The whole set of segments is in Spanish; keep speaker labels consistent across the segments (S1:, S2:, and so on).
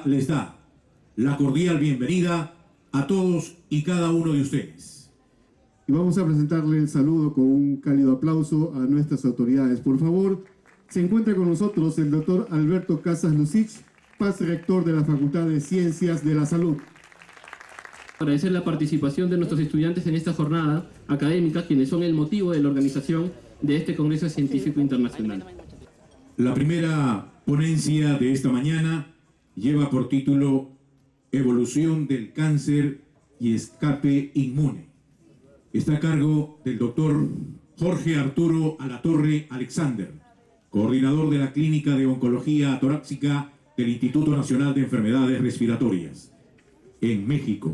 S1: les da la cordial bienvenida a todos y cada uno de ustedes.
S2: Y vamos a presentarle el saludo con un cálido aplauso a nuestras autoridades. Por favor, se encuentra con nosotros el doctor Alberto Casas Lucich, Paz rector de la Facultad de Ciencias de la Salud.
S3: Agradecer la participación de nuestros estudiantes en esta jornada académica, quienes son el motivo de la organización de este Congreso Científico Internacional.
S1: La primera ponencia de esta mañana lleva por título Evolución del cáncer y escape inmune. Está a cargo del doctor Jorge Arturo Alatorre Alexander, coordinador de la Clínica de Oncología Torácica del Instituto Nacional de Enfermedades Respiratorias, en México.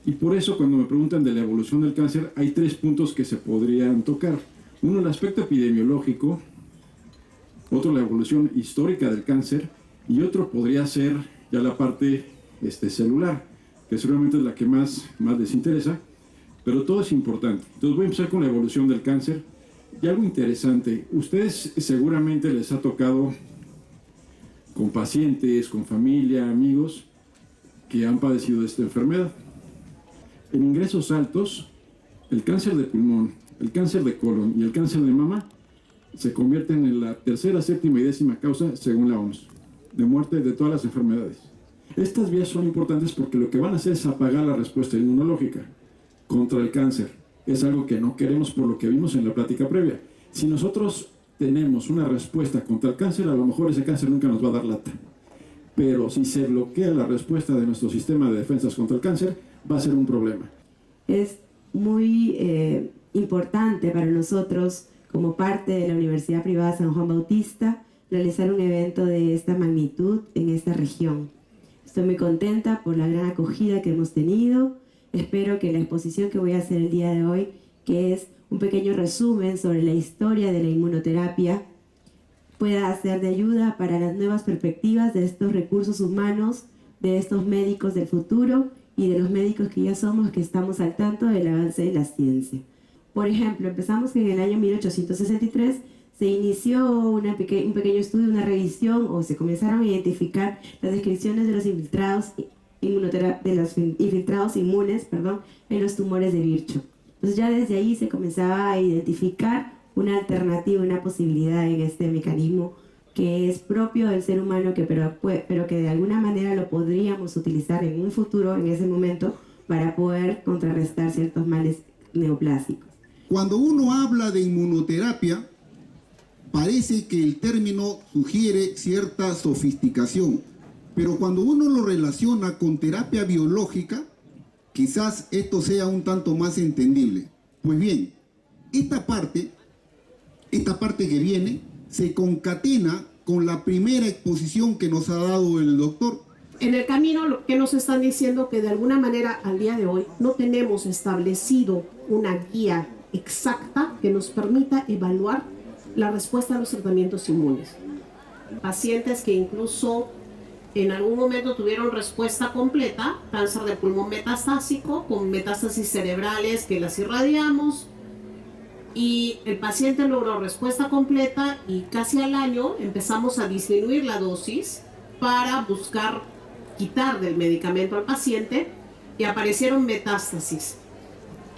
S4: Y por eso, cuando me preguntan de la evolución del cáncer, hay 3 puntos que se podrían tocar. Uno, el aspecto epidemiológico, otro, la evolución histórica del cáncer, y otro podría ser ya la parte celular, que seguramente es la que más les interesa, pero todo es importante. Entonces voy a empezar con la evolución del cáncer. Y algo interesante, ustedes seguramente les ha tocado con pacientes, con familia, amigos que han padecido de esta enfermedad. En ingresos altos, el cáncer de pulmón, el cáncer de colon y el cáncer de mama se convierten en la tercera, séptima y décima causa, según la OMS, de muerte de todas las enfermedades. Estas vías son importantes porque lo que van a hacer es apagar la respuesta inmunológica contra el cáncer. Es algo que no queremos por lo que vimos en la plática previa. Si nosotros tenemos una respuesta contra el cáncer, a lo mejor ese cáncer nunca nos va a dar lata. Pero si se bloquea la respuesta de nuestro sistema de defensas contra el cáncer, va a ser un problema.
S5: Es muy importante para nosotros, como parte de la Universidad Privada San Juan Bautista, realizar un evento de esta magnitud en esta región. Estoy muy contenta por la gran acogida que hemos tenido. Espero que la exposición que voy a hacer el día de hoy, que es un pequeño resumen sobre la historia de la inmunoterapia, pueda ser de ayuda para las nuevas perspectivas de estos recursos humanos, de estos médicos del futuro y de los médicos que ya somos, que estamos al tanto del avance de la ciencia. Por ejemplo, empezamos que en el año 1863 se inició un pequeño estudio, una revisión, o se comenzaron a identificar las descripciones de los infiltrados inmunes, en los tumores de Virchow. Entonces ya desde ahí se comenzaba a identificar una alternativa, una posibilidad en este mecanismo que es propio del ser humano, pero que de alguna manera lo podríamos utilizar en un futuro, en ese momento, para poder contrarrestar ciertos males neoplásicos.
S2: Cuando uno habla de inmunoterapia, parece que el término sugiere cierta sofisticación, pero cuando uno lo relaciona con terapia biológica, quizás esto sea un tanto más entendible. Pues bien, esta parte que viene se concatena con la primera exposición que nos ha dado el doctor.
S6: En el camino, lo que nos están diciendo que de alguna manera al día de hoy no tenemos establecido una guía exacta que nos permita evaluar la respuesta a los tratamientos inmunes. Pacientes que incluso en algún momento tuvieron respuesta completa, cáncer de pulmón metastásico con metástasis cerebrales que las irradiamos, y el paciente logró respuesta completa y casi al año empezamos a disminuir la dosis para buscar quitar del medicamento al paciente y aparecieron metástasis.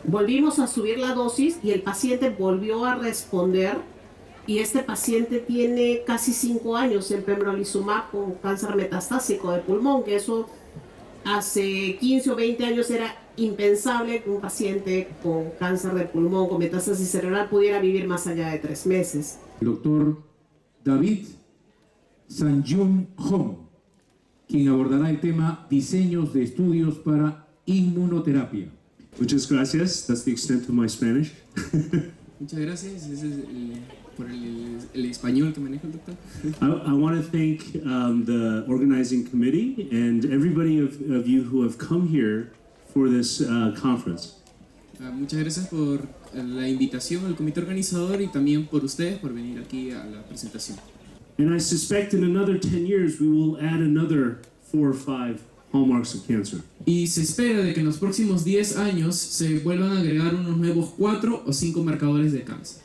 S6: Volvimos a subir la dosis y el paciente volvió a responder, y este paciente tiene casi 5 años en pembrolizumab con cáncer metastásico de pulmón, que eso hace 15 o 20 años era impensable que un paciente con cáncer de pulmón con metástasis cerebral pudiera vivir más allá de 3 meses.
S1: El doctor David Sanjun Hong, quien abordará el tema diseños de estudios para inmunoterapia.
S7: Muchas gracias. That's the extent of my Spanish.
S3: Muchas gracias. Ese es por el español que maneja el doctor.
S7: I want to thank the organizing committee and everybody of you who have come here for this conference.
S3: Muchas gracias por la invitación al comité organizador y también por ustedes por venir aquí a la presentación.
S7: And I suspect in another 10 years we will add another 4 or 5 hallmarks of cancer.
S3: Y se espera de que en los próximos 10 años se vuelvan a agregar unos nuevos 4 o 5 marcadores de cáncer.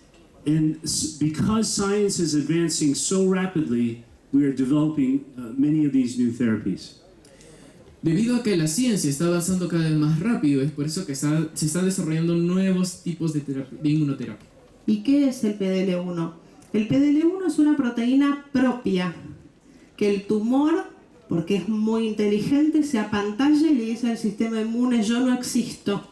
S7: And because science is advancing so rapidly, we are developing many of these new therapies.
S3: Debido a que la ciencia está avanzando cada vez más rápido, es por eso que se están desarrollando nuevos tipos de inmunoterapia.
S6: ¿Y qué es el PDL1? El PDL1 es una proteína propia que el tumor, porque es muy inteligente, se apantalla y le dice al sistema inmune: yo no existo.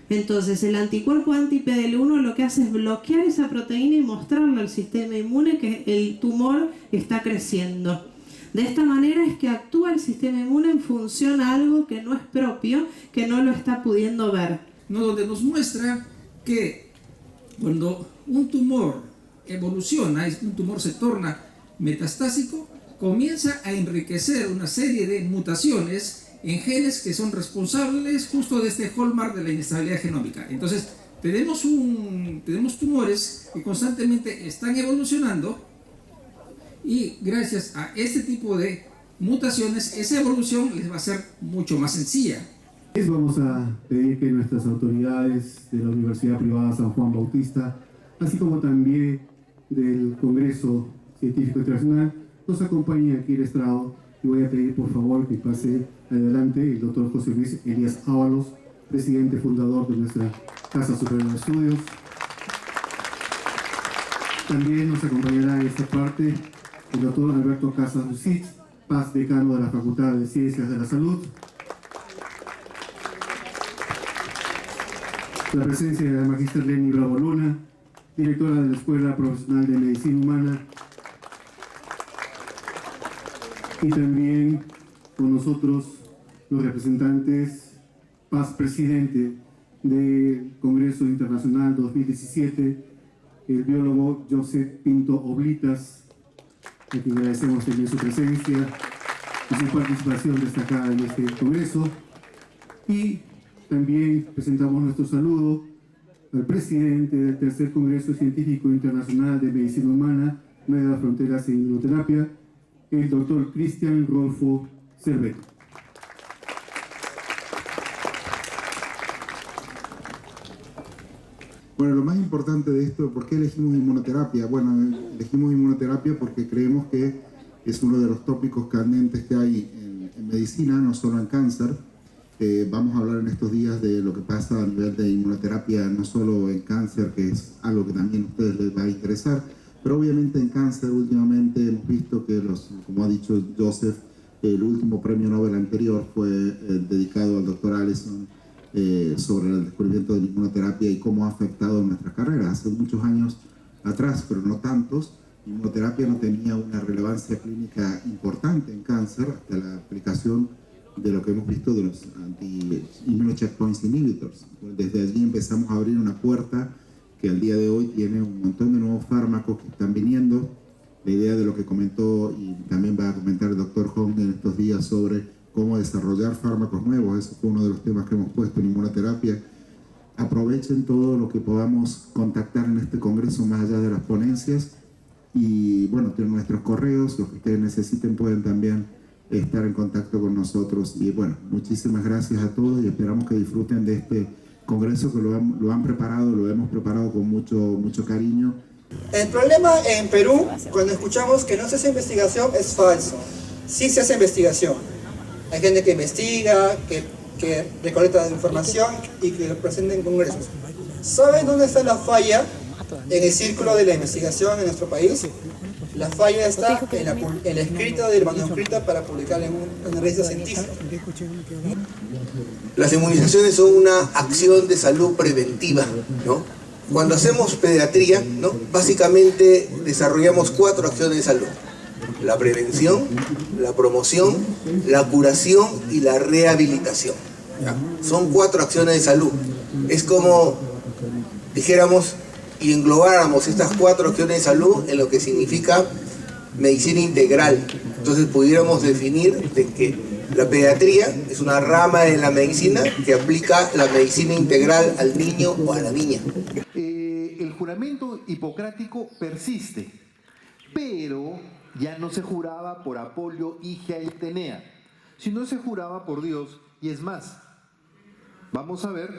S6: Entonces el anticuerpo anti-PDL1 lo que hace es bloquear esa proteína y mostrarle al sistema inmune que el tumor está creciendo. De esta manera es que actúa el sistema inmune en función a algo que no es propio, que no lo está pudiendo ver.
S8: Donde nos muestra que cuando un tumor evoluciona, un tumor se torna metastásico, comienza a enriquecer una serie de mutaciones en genes que son responsables justo de este hallmark de la inestabilidad genómica. Entonces, tenemos tumores que constantemente están evolucionando y gracias a este tipo de mutaciones, esa evolución les va a ser mucho más sencilla.
S9: Vamos a pedir que nuestras autoridades de la Universidad Privada San Juan Bautista, así como también del Congreso Científico Internacional, nos acompañen aquí al estrado, y voy a pedir por favor que pase adelante el doctor José Luis Elías Ábalos, presidente fundador de nuestra Casa Superior de Estudios. También nos acompañará en esta parte el doctor Alberto Casas Lucich, Paz, decano de la Facultad de Ciencias de la Salud. La presencia de la magíster Lenny Bravo Luna, directora de la Escuela Profesional de Medicina Humana. Y también con nosotros los representantes, Paz, presidente del Congreso Internacional 2017, el biólogo Joseph Pinto Oblitas, a quien agradecemos también su presencia y su participación destacada en este Congreso. Y también presentamos nuestro saludo al presidente del Tercer Congreso Científico Internacional de Medicina Humana, Nuevas Fronteras en Inmunoterapia, el doctor Cristian Rolfo Cerveto.
S2: Bueno, lo más importante de esto, ¿por qué elegimos inmunoterapia? Bueno, elegimos inmunoterapia porque creemos que es uno de los tópicos candentes que hay en medicina, no solo en cáncer. Vamos a hablar en estos días de lo que pasa a nivel de inmunoterapia, no solo en cáncer, que es algo que también a ustedes les va a interesar, pero obviamente en cáncer últimamente hemos visto que, como ha dicho Joseph, el último premio Nobel anterior fue dedicado al doctor Allison sobre el descubrimiento de la inmunoterapia y cómo ha afectado nuestra carrera. Hace muchos años atrás, pero no tantos, la inmunoterapia no tenía una relevancia clínica importante en cáncer hasta la aplicación de lo que hemos visto de los anti-immunocheckpoint inhibitors. Desde allí empezamos a abrir una puerta que al día de hoy tiene un montón de nuevos fármacos que están viniendo. La idea de lo que comentó y también va a comentar el doctor Hong en estos días sobre cómo desarrollar fármacos nuevos, eso fue uno de los temas que hemos puesto en inmunoterapia. Aprovechen todo lo que podamos contactar en este congreso más allá de las ponencias y bueno, tienen nuestros correos, los que ustedes necesiten pueden también estar en contacto con nosotros y bueno, muchísimas gracias a todos y esperamos que disfruten de este congreso que lo hemos preparado con mucho cariño.
S10: El problema en Perú, cuando escuchamos que no se hace investigación, es falso. Sí se hace investigación. Hay gente que investiga, que recolecta información y que lo presenta en congresos. ¿Saben dónde está la falla en el círculo de la investigación en nuestro país? La falla está en el escrito del manuscrito para publicar en una revista científica.
S11: Las inmunizaciones son una acción de salud preventiva, ¿no? Cuando hacemos pediatría, ¿no? Básicamente desarrollamos 4 acciones de salud: la prevención, la promoción, la curación y la rehabilitación. ¿Ya? Son 4 acciones de salud. Es como dijéramos y englobáramos estas 4 acciones de salud en lo que significa medicina integral. Entonces pudiéramos definir de que la pediatría es una rama de la medicina que aplica la medicina integral al niño o a la niña.
S12: El juramento hipocrático persiste, pero ya no se juraba por Apolio, Higia y Atenea, sino se juraba por Dios. Y es más, vamos a ver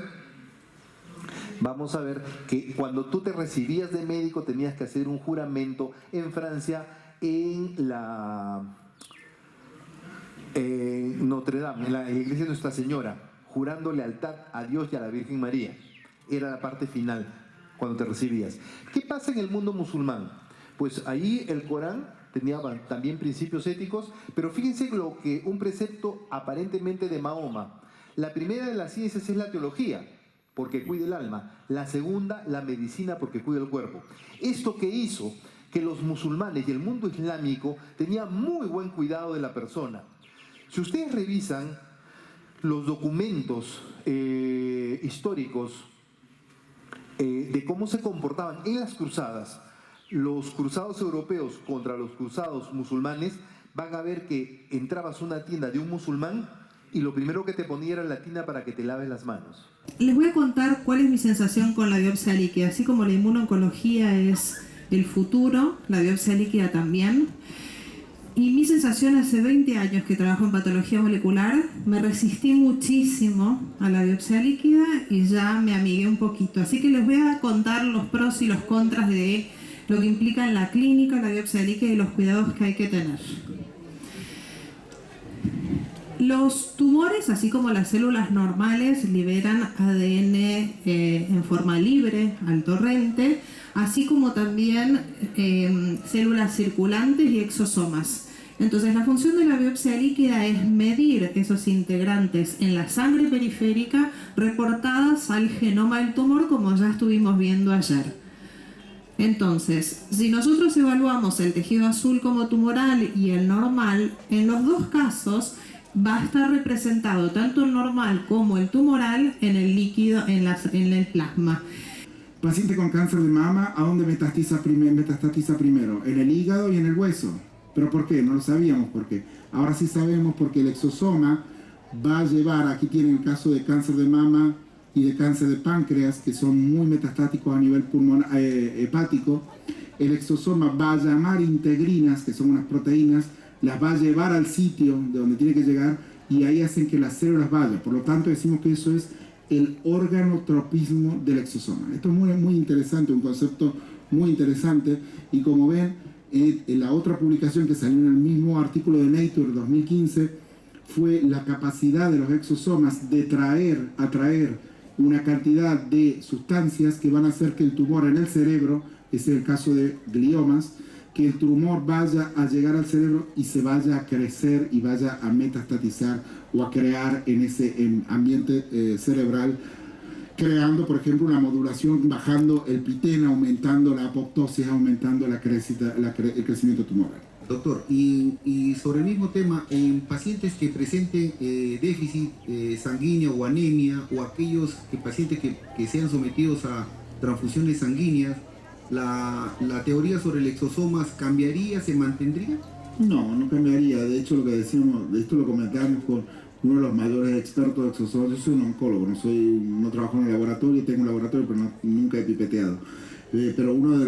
S12: que cuando tú te recibías de médico tenías que hacer un juramento en Francia en la en Notre Dame, en la iglesia de Nuestra Señora, jurando lealtad a Dios y a la Virgen María. Era la parte final, cuando te recibías. ¿Qué pasa en el mundo musulmán? Pues ahí el Corán tenía también principios éticos, pero fíjense lo que un precepto aparentemente de Mahoma. La primera de las ciencias es la teología, porque cuida el alma. La segunda, la medicina, porque cuida el cuerpo. Esto que hizo que los musulmanes y el mundo islámico tenían muy buen cuidado de la persona. Si ustedes revisan los documentos históricos de cómo se comportaban en las cruzadas, los cruzados europeos contra los cruzados musulmanes, van a ver que entrabas a una tienda de un musulmán y lo primero que te ponía era la tina para que te laves las manos.
S13: Les voy a contar cuál es mi sensación con la biopsia líquida. Así como la inmunooncología es el futuro, la biopsia líquida también. Y mi sensación hace 20 años que trabajo en patología molecular, me resistí muchísimo a la biopsia líquida y ya me amigué un poquito. Así que les voy a contar los pros y los contras de lo que implica en la clínica la biopsia líquida y los cuidados que hay que tener. Los tumores, así como las células normales, liberan ADN en forma libre al torrente, así como también células circulantes y exosomas. Entonces, la función de la biopsia líquida es medir esos integrantes en la sangre periférica reportadas al genoma del tumor, como ya estuvimos viendo ayer. Entonces, si nosotros evaluamos el tejido azul como tumoral y el normal, en los dos casos va a estar representado tanto el normal como el tumoral en el líquido, en el plasma.
S14: Paciente con cáncer de mama, ¿a dónde metastatiza primero? En el hígado y en el hueso. ¿Pero por qué? No lo sabíamos por qué. Ahora sí sabemos porque el exosoma va a llevar, aquí tienen el caso de cáncer de mama y de cáncer de páncreas, que son muy metastáticos a nivel pulmonar, hepático. El exosoma va a llamar integrinas, que son unas proteínas, las va a llevar al sitio de donde tiene que llegar y ahí hacen que las células vayan. Por lo tanto, decimos que eso es el organotropismo del exosoma. Esto es muy interesante, un concepto muy interesante. Y como ven, en la otra publicación que salió en el mismo artículo de Nature 2015 fue la capacidad de los exosomas de atraer una cantidad de sustancias que van a hacer que el tumor en el cerebro, ese es el caso de gliomas, que el tumor vaya a llegar al cerebro y se vaya a crecer y vaya a metastatizar o a crear en ese ambiente cerebral, creando, por ejemplo, una modulación, bajando el pitén, aumentando la apoptosis, aumentando el crecimiento tumoral.
S2: Doctor, y sobre el mismo tema, en pacientes que presenten déficit sanguíneo o anemia, o aquellos pacientes que sean sometidos a transfusiones sanguíneas, ¿la teoría sobre el exosomas cambiaría, se mantendría?
S14: No cambiaría. De hecho, lo que decíamos, de esto lo comentamos con uno de los mayores expertos de exosomas. Yo soy un oncólogo, no trabajo en el laboratorio, tengo un laboratorio, pero nunca he pipeteado. Pero uno de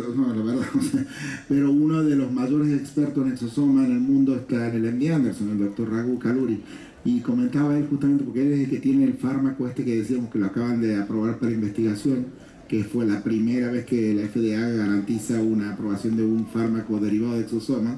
S14: los mayores expertos en exosoma en el mundo está en el MD Anderson, el doctor Raghu Kalluri, y comentaba él justamente porque él es el que tiene el fármaco que decíamos que lo acaban de aprobar para investigación, que fue la primera vez que la FDA garantiza una aprobación de un fármaco derivado de exosoma,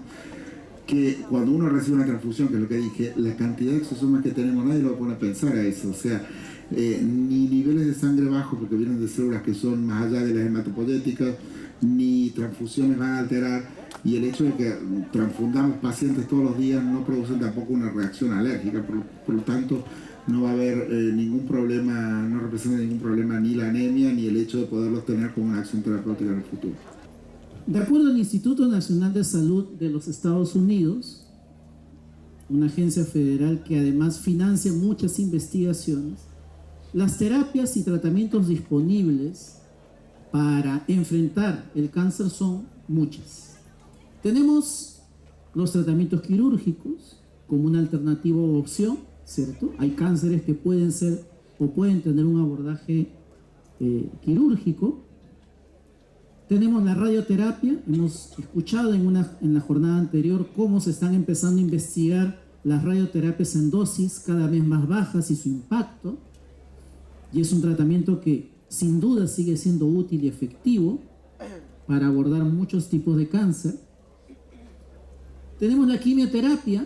S14: que cuando uno recibe una transfusión, que es lo que dije, la cantidad de exosomas que tenemos, nadie lo pone a pensar a eso, o sea, ni niveles de sangre bajos porque vienen de células que son más allá de las hematopoyéticas, ni transfusiones van a alterar, y el hecho de que transfundamos pacientes todos los días no produce tampoco una reacción alérgica, por lo tanto no va a haber ningún problema, no representa ningún problema ni la anemia ni el hecho de poderlos tener como una acción terapéutica en el futuro.
S15: De acuerdo al Instituto Nacional de Salud de los Estados Unidos, una agencia federal que además financia muchas investigaciones, las terapias y tratamientos disponibles para enfrentar el cáncer son muchas. Tenemos los tratamientos quirúrgicos como una alternativa o opción, ¿cierto? Hay cánceres que pueden ser o pueden tener un abordaje quirúrgico. Tenemos la radioterapia. Hemos escuchado en la jornada anterior cómo se están empezando a investigar las radioterapias en dosis cada vez más bajas y su impacto. Y es un tratamiento que sin duda sigue siendo útil y efectivo para abordar muchos tipos de cáncer. Tenemos la quimioterapia,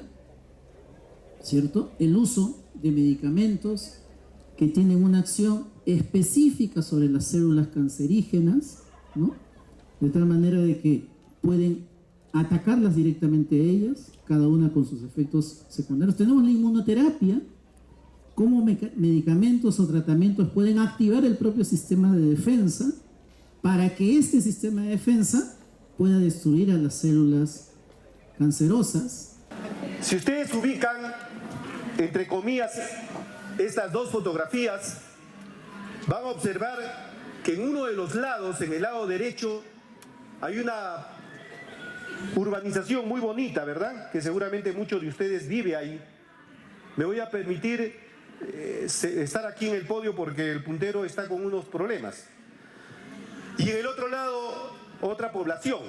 S15: ¿cierto? El uso de medicamentos que tienen una acción específica sobre las células cancerígenas, ¿no? De tal manera de que pueden atacarlas directamente a ellas, cada una con sus efectos secundarios. Tenemos la inmunoterapia, cómo medicamentos o tratamientos pueden activar el propio sistema de defensa para que este sistema de defensa pueda destruir a las células cancerosas.
S16: Si ustedes ubican, entre comillas, estas dos fotografías, van a observar que en uno de los lados, en el lado derecho, hay una urbanización muy bonita, ¿verdad? Que seguramente muchos de ustedes viven ahí. Me voy a permitir estar aquí en el podio porque el puntero está con unos problemas. Y en el otro lado, otra población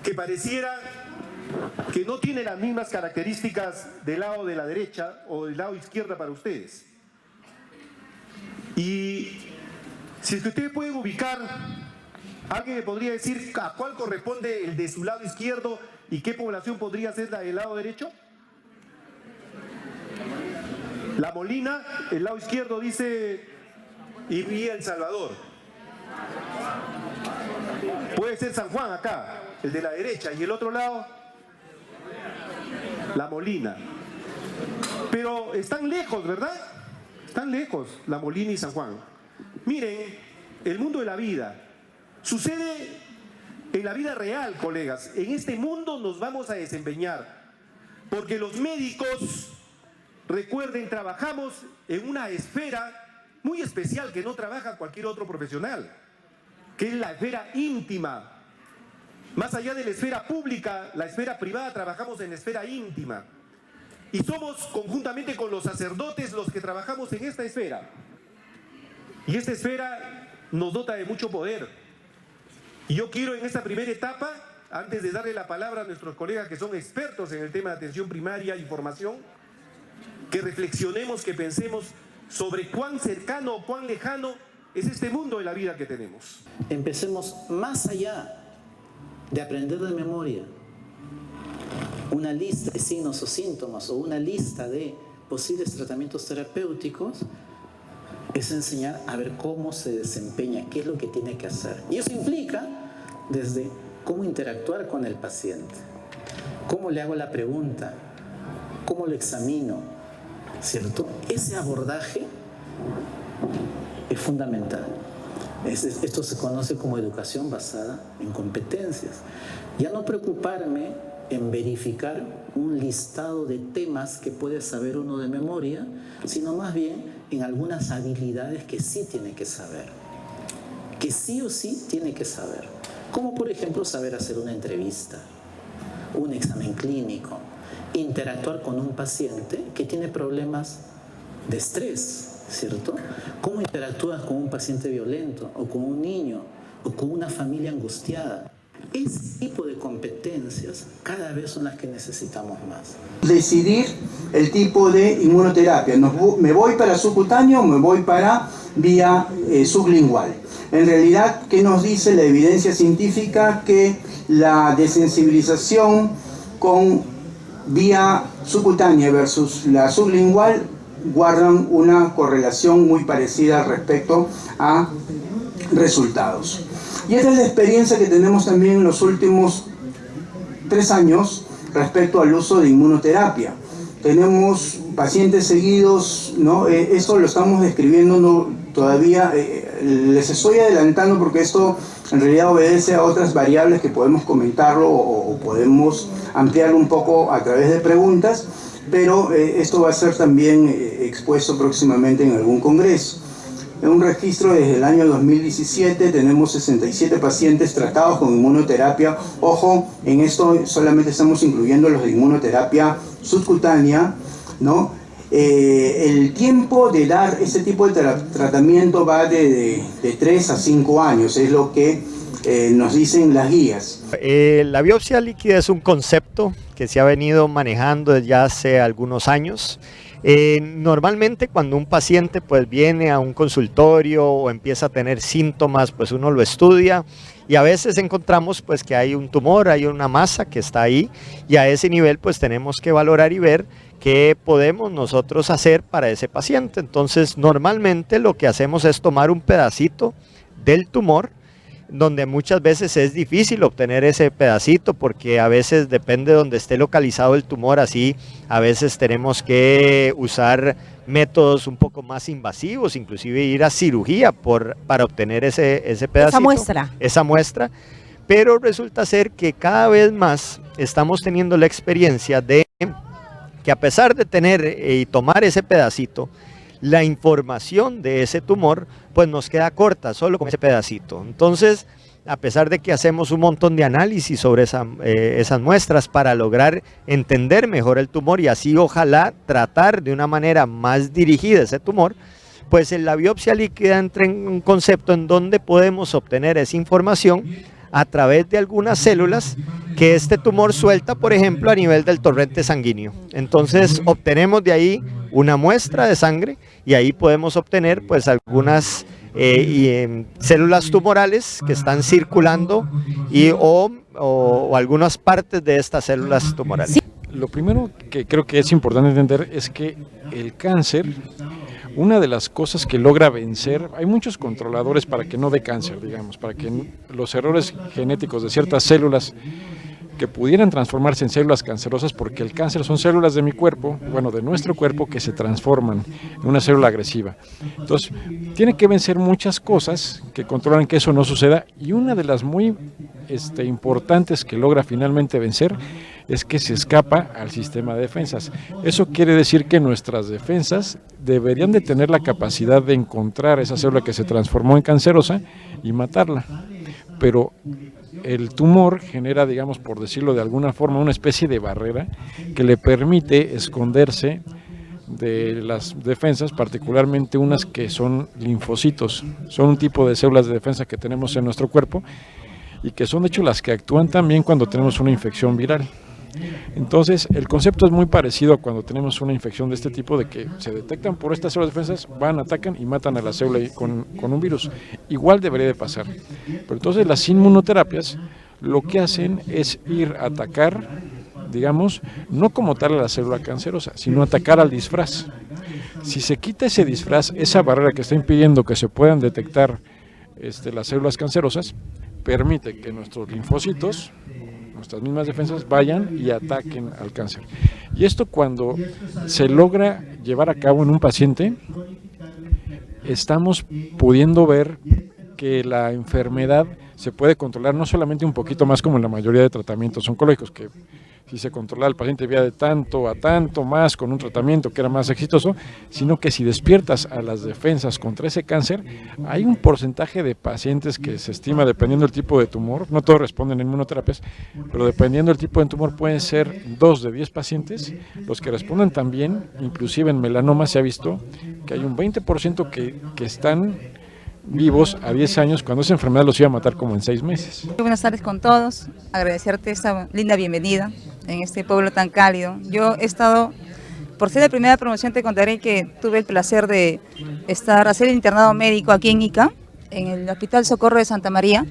S16: que pareciera que no tiene las mismas características del lado de la derecha o del lado izquierda para ustedes. Y si es que ustedes pueden ubicar, ¿alguien me podría decir a cuál corresponde el de su lado izquierdo y qué población podría ser la del lado derecho? La Molina, el lado izquierdo dice y El Salvador. Puede ser San Juan acá, el de la derecha, y el otro lado, La Molina. Pero están lejos, ¿verdad? Están lejos, La Molina y San Juan. Miren, el mundo de la vida sucede en la vida real, colegas. En este mundo nos vamos a desempeñar, porque los médicos, recuerden, trabajamos en una esfera muy especial que no trabaja cualquier otro profesional, que es la esfera íntima. Más allá de la esfera pública, la esfera privada, trabajamos en la esfera íntima. Y somos, conjuntamente con los sacerdotes, los que trabajamos en esta esfera. Y esta esfera nos dota de mucho poder. Y yo quiero en esta primera etapa, antes de darle la palabra a nuestros colegas que son expertos en el tema de atención primaria y formación, que reflexionemos, que pensemos sobre cuán cercano o cuán lejano es este mundo de la vida que tenemos.
S17: Empecemos más allá de aprender de memoria una lista de signos o síntomas o una lista de posibles tratamientos terapéuticos, es enseñar a ver cómo se desempeña, qué es lo que tiene que hacer. Y eso implica desde cómo interactuar con el paciente, cómo le hago la pregunta, cómo lo examino, ¿cierto? Ese abordaje es fundamental. Esto se conoce como educación basada en competencias. Ya no preocuparme en verificar un listado de temas que puede saber uno de memoria, sino más bien en algunas habilidades que sí tiene que saber, que sí o sí tiene que saber. Como por ejemplo saber hacer una entrevista, un examen clínico, interactuar con un paciente que tiene problemas de estrés, ¿cierto? ¿Cómo interactúas con un paciente violento o con un niño o con una familia angustiada? Ese tipo de competencias cada vez son las que necesitamos más.
S18: Decidir el tipo de inmunoterapia. ¿Me voy para subcutáneo o me voy para vía sublingual? En realidad, ¿qué nos dice la evidencia científica? Que la desensibilización con vía subcutánea versus la sublingual guardan una correlación muy parecida respecto a resultados. Y esta es la experiencia que tenemos también en los últimos 3 años respecto al uso de inmunoterapia. Tenemos pacientes seguidos, ¿no? Esto lo estamos describiendo todavía, les estoy adelantando porque esto en realidad obedece a otras variables que podemos comentarlo o podemos ampliarlo un poco a través de preguntas, pero esto va a ser también expuesto próximamente en algún congreso. En un registro desde el año 2017 tenemos 67 pacientes tratados con inmunoterapia. Ojo, en esto solamente estamos incluyendo los de inmunoterapia subcutánea, ¿no? El tiempo de dar ese tipo de tratamiento va de 3 a 5 años, es lo que nos dicen las guías.
S19: La biopsia líquida es un concepto que se ha venido manejando desde ya hace algunos años. Normalmente cuando un paciente pues viene a un consultorio o empieza a tener síntomas, pues uno lo estudia y a veces encontramos pues que hay un tumor, hay una masa que está ahí, y a ese nivel pues tenemos que valorar y ver qué podemos nosotros hacer para ese paciente. Entonces normalmente lo que hacemos es tomar un pedacito del tumor, donde muchas veces es difícil obtener ese pedacito porque a veces depende de donde esté localizado el tumor, así a veces tenemos que usar métodos un poco más invasivos, inclusive ir a cirugía para obtener ese pedacito. Esa muestra. Pero resulta ser que cada vez más estamos teniendo la experiencia de que a pesar de tener y tomar ese pedacito, la información de ese tumor pues nos queda corta solo con ese pedacito. Entonces, a pesar de que hacemos un montón de análisis sobre esas muestras para lograr entender mejor el tumor y así ojalá tratar de una manera más dirigida ese tumor, pues en la biopsia líquida entra en un concepto en donde podemos obtener esa información a través de algunas células que este tumor suelta, por ejemplo, a nivel del torrente sanguíneo. Entonces obtenemos de ahí una muestra de sangre y ahí podemos obtener pues algunas células tumorales que están circulando o algunas partes de estas células tumorales.
S20: Lo primero que creo que es importante entender es que el cáncer, una de las cosas que logra vencer, hay muchos controladores para que no dé cáncer, digamos, para que los errores genéticos de ciertas células que pudieran transformarse en células cancerosas, porque el cáncer son células de mi cuerpo, bueno, de nuestro cuerpo, que se transforman en una célula agresiva. Entonces, tiene que vencer muchas cosas que controlan que eso no suceda, y una de las muy importantes que logra finalmente vencer es que se escapa al sistema de defensas. Eso quiere decir que nuestras defensas deberían de tener la capacidad de encontrar esa célula que se transformó en cancerosa y matarla, pero el tumor genera, digamos, por decirlo de alguna forma, una especie de barrera que le permite esconderse de las defensas, particularmente unas que son linfocitos. Son un tipo de células de defensa que tenemos en nuestro cuerpo y que son de hecho las que actúan también cuando tenemos una infección viral. Entonces el concepto es muy parecido a cuando tenemos una infección de este tipo, de que se detectan por estas células de defensas, van, atacan y matan a la célula con un virus. Igual debería de pasar. Pero entonces las inmunoterapias lo que hacen es ir a atacar, digamos, no como tal a la célula cancerosa, sino atacar al disfraz. Si se quita ese disfraz, esa barrera que está impidiendo que se puedan detectar las células cancerosas, permite que nuestros linfocitos, nuestras mismas defensas, vayan y ataquen al cáncer. Y esto, cuando se logra llevar a cabo en un paciente, estamos pudiendo ver que la enfermedad se puede controlar no solamente un poquito más como en la mayoría de tratamientos oncológicos, que si se controlaba el paciente vía de tanto a tanto más con un tratamiento que era más exitoso, sino que si despiertas a las defensas contra ese cáncer, hay un porcentaje de pacientes que se estima, dependiendo del tipo de tumor, no todos responden a inmunoterapias, pero dependiendo del tipo de tumor pueden ser 2 de 10 pacientes los que responden también. Inclusive en melanoma se ha visto que hay un 20% que están vivos a 10 años, cuando esa enfermedad los iba a matar como en 6 meses.
S21: Buenas tardes con todos, agradecerte esta linda bienvenida en este pueblo tan cálido. Yo he estado, por ser la primera promoción, te contaré que tuve el placer de hacer el internado médico aquí en Ica, en el Hospital Socorro de Santa María.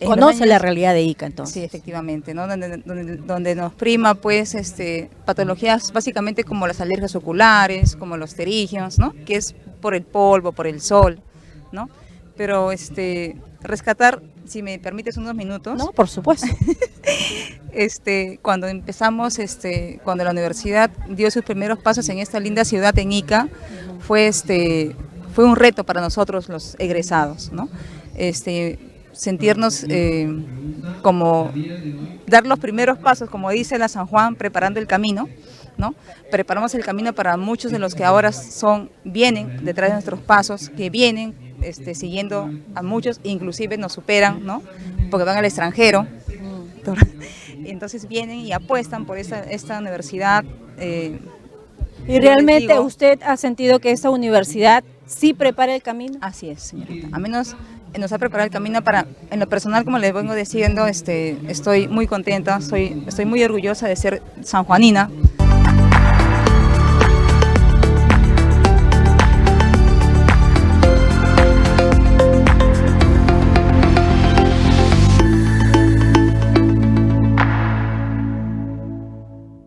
S22: Conoce la realidad de Ica, entonces.
S21: Sí, efectivamente, ¿no? Donde nos prima pues patologías básicamente como las alergias oculares, como los pterígenos, ¿no? Que es por el polvo, por el sol, ¿no? Pero rescatar, si me permites unos minutos.
S22: No, por supuesto.
S21: Cuando empezamos, cuando la universidad dio sus primeros pasos en esta linda ciudad en Ica, fue un reto para nosotros los egresados, ¿no? Sentirnos como dar los primeros pasos, como dice la San Juan, preparando el camino, ¿no? Preparamos el camino para muchos de los que ahora vienen detrás de nuestros pasos, que vienen siguiendo a muchos, inclusive nos superan, ¿no? Porque van al extranjero, y entonces vienen y apuestan por esta universidad.
S22: ¿Y realmente usted ha sentido que esta universidad sí prepara el camino?
S21: Así es, señorita. A menos nos ha preparado el camino en lo personal, como les vengo diciendo, estoy muy contenta, estoy muy orgullosa de ser sanjuanina,